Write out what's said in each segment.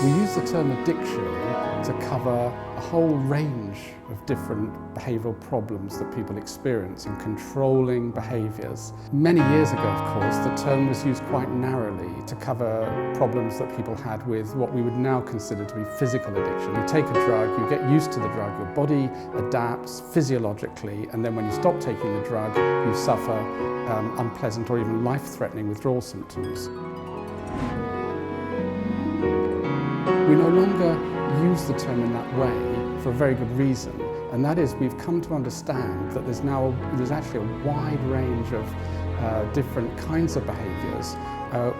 We use the term addiction to cover a whole range of different behavioural problems that people experience in controlling behaviours. Many years ago, of course, the term was used quite narrowly to cover problems that people had with what we would now consider to be physical addiction. You take a drug, you get used to the drug, your body adapts physiologically, and then when you stop taking the drug, you suffer unpleasant or even life-threatening withdrawal symptoms. We no longer use the term in that way for a very good reason, and that is we've come to understand that there's actually a wide range of different kinds of behaviours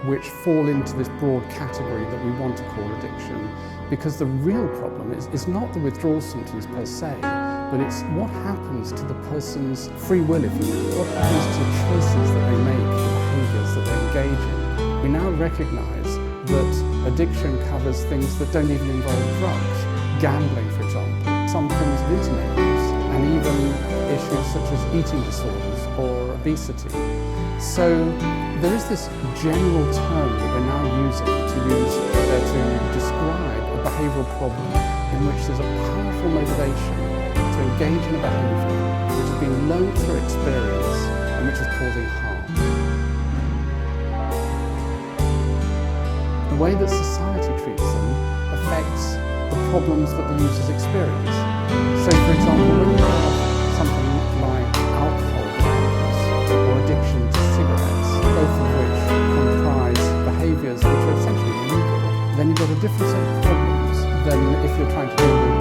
which fall into this broad category that we want to call addiction, because the real problem is not the withdrawal symptoms per se, but it's what happens to the person's free will, if you will, what happens to the choices that they make, the behaviours that they engage in. We now recognise that addiction covers things that don't even involve drugs, gambling for example, some forms of internet use, and even issues such as eating disorders or obesity. So there is this general term that we're now using to describe a behavioural problem in which there's a powerful motivation to engage in a behaviour which has been learned through experience and which is causing harm. The way that society treats them affects the problems that the users experience. So for example, when you have something like alcohol dependence or addiction to cigarettes, both of which comprise behaviours which are essentially illegal, then you've got a different set of problems than if you're trying to deal with